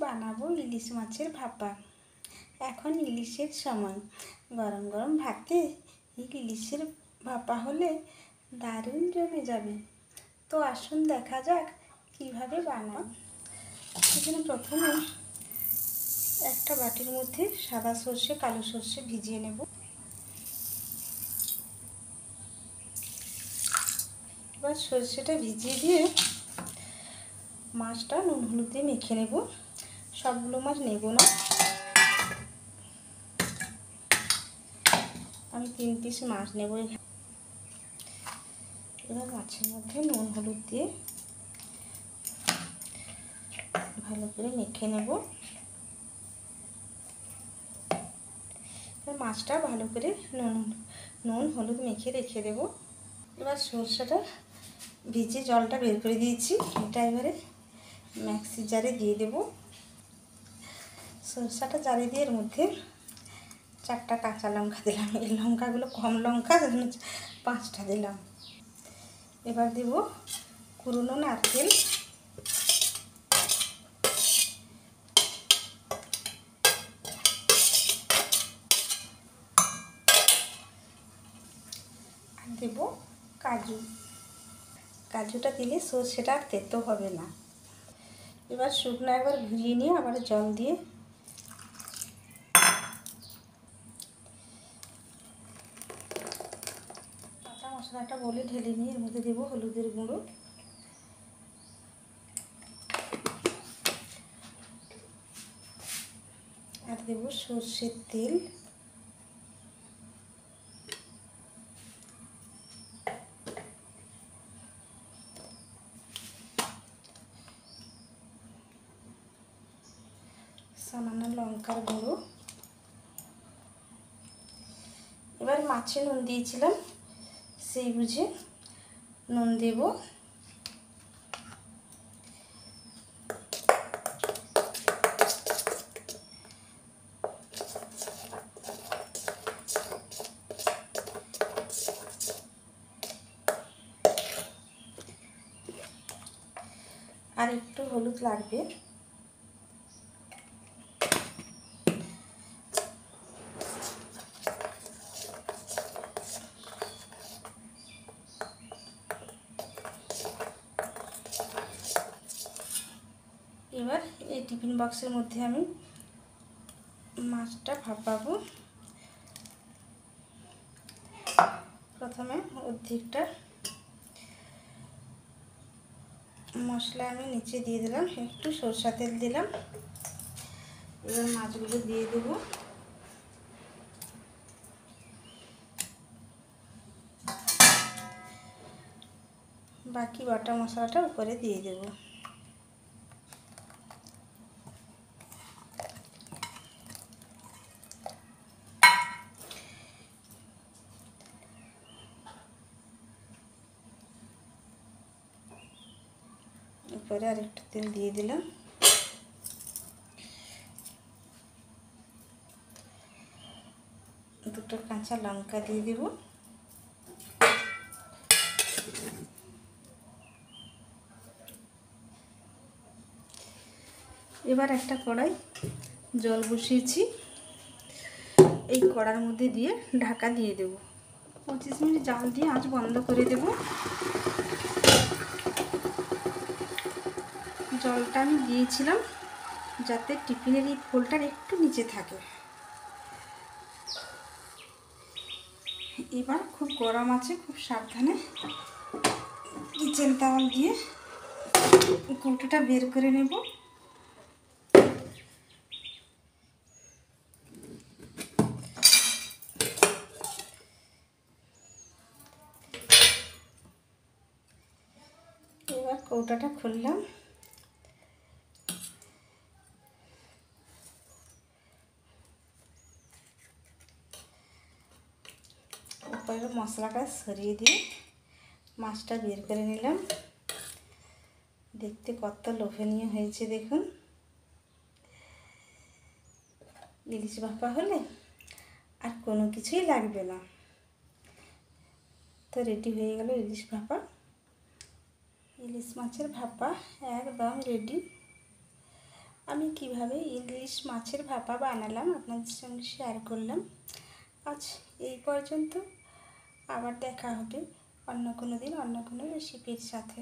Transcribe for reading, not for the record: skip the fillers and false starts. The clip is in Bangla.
বানাবো ইলিশ মাছের ভাপা। এখন ইলিশের সময়, গরম গরম ভাতে ইলিশের ভাপা হলে দারুণ জমে যাবে। তো আসুন দেখা যাক কিভাবে বানাই। সেজন্য প্রথমে একটা বাটির মধ্যে সাদা সর্ষে কালো সর্ষে ভিজিয়ে নেব। এবার সর্ষেটা ভিজিয়ে দিয়ে মাছটা নুন হলুদ দিয়ে মেখে নেব। সবগুলো মাছ নেব না, আমি 3 পিস মাছ নেব। এবার মাছের মধ্যে নুন হলুদ দিয়ে ভালো করে মেখে নেব। মাছটা ভালো করে নুন হলুদ মেখে রেখে দেব। এবার সরষেটা ভিজে জলটা বের করে দিয়েছি, এটা এবারে মিক্সি জারে দিয়ে দেব। সরষেটা জারে দিয়ে এর মধ্যে 4টা কাঁচা লঙ্কা দিলাম। এই লঙ্কাগুলো কম লঙ্কা, 5টা দিলাম। এবার দেব কুড়নো নারকেল, আর দেব কাজু। কাজুটা দিলে সর্ষেটা আর তেতো হবে না। এবার শুকনো একবার ঘুরিয়ে নিয়ে আবার জল দিয়ে বাটা মশলাটা বলে ঢেলে নিয়ে এর মধ্যে দেবো হলুদের গুঁড়ো, আর দেবো সর্ষের তেল, সামান্য লঙ্কার গুঁড়ো। এবার মাছে নুন দিয়েছিলাম, সেই বুঝে নুন দেব। আর একটু হলুদ লাগবে। এবার এই টিফিন বক্সের মধ্যে আমি মাছটা ভাপাবো। প্রথমে অর্ধেকটা মশলা আমি নিচে দিয়ে দিলাম, একটু সরষা তেল দিলাম। এবার মাছগুলো দিয়ে দেব। বাকি বাটা মশলাটা উপরে দিয়ে দেব। উপরে আর একটু তেল দিয়ে দিলাম। দুটো কাঁচা লঙ্কা দিয়ে দেব। এবার একটা কড়াই জল বসিয়েছি, এই কড়ার মধ্যে দিয়ে ঢাকা দিয়ে দেব। 25 মিনিট জাল দিয়ে আঁচ বন্ধ করে দেব। জলটা আমি দিয়েছিলাম যাতে টিফিনের এই খোলটার একটু নিচে থাকে। এবার খুব গরম আছে, খুব সাবধানে কিচেন তাওয়াল দিয়ে কৌটোটা বের করে নেব। এবার কৌটাটা খুললাম। উপরে মশলাটা সরিয়ে দিয়ে মাছটা বের করে নিলাম। দেখতে কত লোভনীয় হয়েছে দেখুন। ইলিশ ভাপা হলে আর কোনো কিছুই লাগবে না। তো রেডি হয়ে গেল ইলিশ ভাপা। ইলিশ মাছের ভাপা একদম রেডি। আমি কিভাবে ইলিশ মাছের ভাপা বানালাম আপনাদের সঙ্গে শেয়ার করলাম। আজ এই পর্যন্ত, আবার দেখা হবে অন্য কোনো দিন অন্য কোনো রেসিপির সাথে।